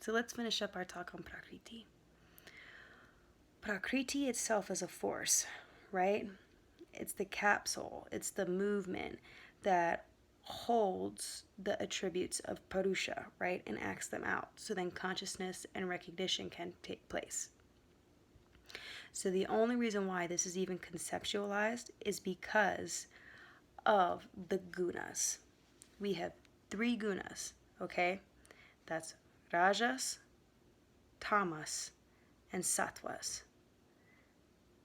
So let's finish up our talk on Prakriti. Prakriti itself is a force, right? It's the capsule, it's the movement that holds the attributes of Purusha, right, and acts them out. So then consciousness and recognition can take place. So the only reason why this is even conceptualized is because of the gunas. We have 3 gunas, okay? That's rajas, tamas, and sattvas.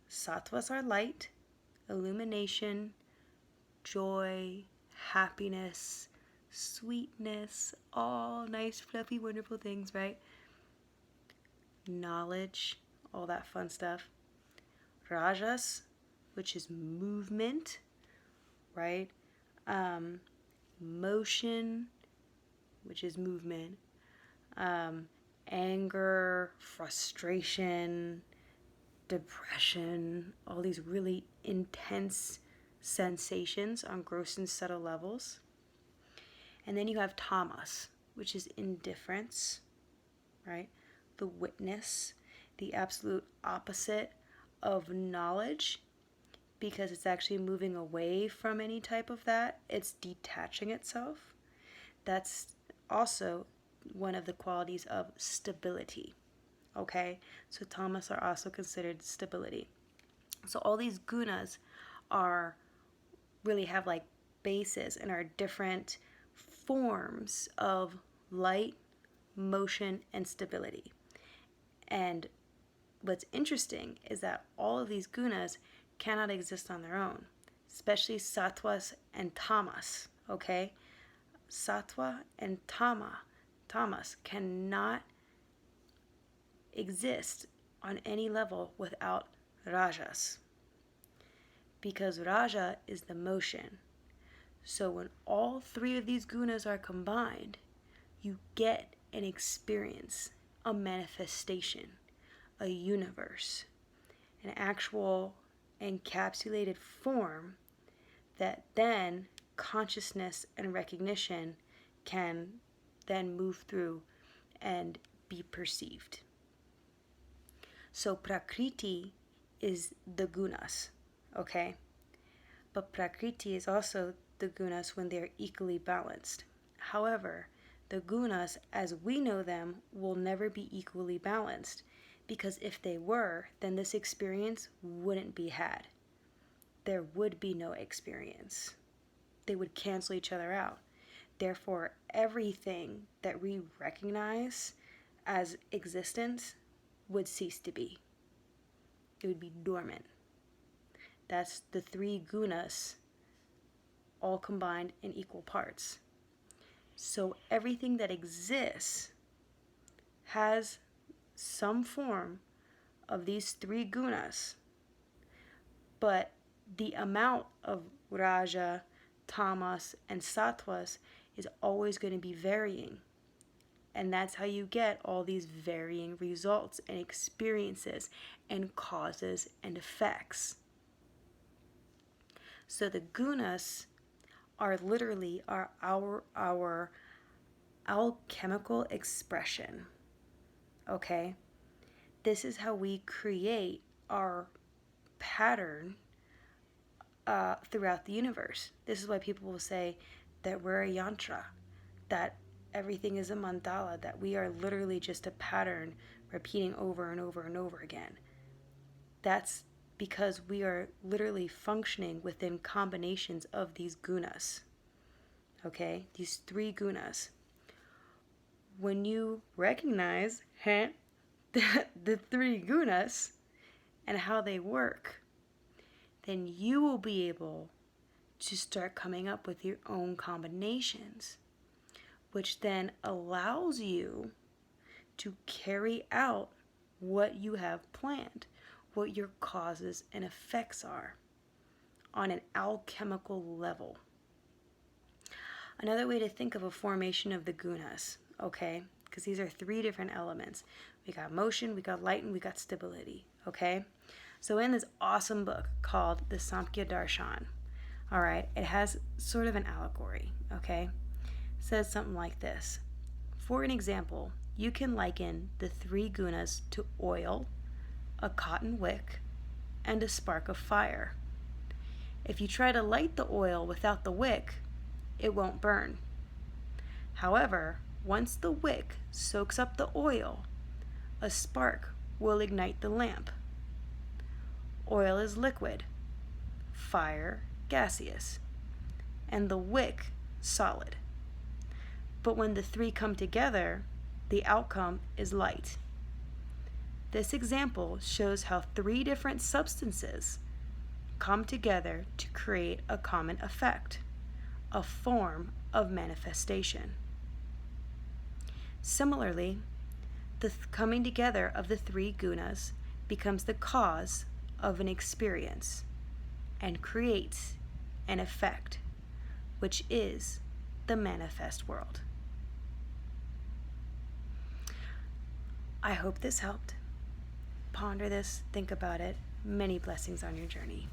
Sattvas are light, illumination, joy, happiness, sweetness, all nice, fluffy, wonderful things, right? Knowledge, all that fun stuff. Rajas, which is movement, right? Motion, which is movement. Anger, frustration, depression, all these really intense sensations on gross and subtle levels. And then you have tamas, which is indifference, right? The witness, the absolute opposite of knowledge, because it's actually moving away from any type of that. It's detaching itself. That's also one of the qualities of stability. Okay, so tamas are also considered stability. So all these gunas are really have like bases and are different forms of light, motion, and stability. And what's interesting is that all of these gunas cannot exist on their own, especially sattvas and tamas, okay? Sattva and tamas cannot exist on any level without rajas, because raja is the motion. So when all 3 of these gunas are combined, you get an experience, a manifestation, a universe, an actual encapsulated form that then consciousness and recognition can then move through and be perceived. So Prakriti is the gunas, okay? But Prakriti is also the gunas when they're equally balanced. However, the gunas as we know them will never be equally balanced, because if they were, then this experience wouldn't be had. There would be no experience. They would cancel each other out. Therefore, everything that we recognize as existence would cease to be. It would be dormant. That's the 3 gunas all combined in equal parts. So everything that exists has some form of these 3 gunas, but the amount of raja, tamas, and sattvas is always going to be varying. And that's how you get all these varying results and experiences and causes and effects. So the gunas are literally our alchemical expression. Okay? This is how we create our pattern throughout the universe. This is why people will say that we're a yantra, that everything is a mandala, that we are literally just a pattern repeating over and over and over again. That's because we are literally functioning within combinations of these gunas. Okay? These 3 gunas. When you recognize the 3 gunas and how they work, then you will be able to start coming up with your own combinations, which then allows you to carry out what you have planned, what your causes and effects are on an alchemical level. Another way to think of a formation of the gunas, okay, because these are 3 different elements. We got motion, we got light, and we got stability, okay? So in this awesome book called the Samkhya Darshan, all right, it has sort of an allegory, okay? It says something like this. For an example, you can liken the three gunas to oil, a cotton wick, and a spark of fire. If you try to light the oil without the wick, it won't burn. However, once the wick soaks up the oil, a spark will ignite the lamp. Oil is liquid, fire gaseous, and the wick solid. But when the three come together, the outcome is light. This example shows how three different substances come together to create a common effect, a form of manifestation. Similarly, the coming together of the three gunas becomes the cause of an experience and creates an effect, which is the manifest world. I hope this helped. Ponder this, think about it. Many blessings on your journey.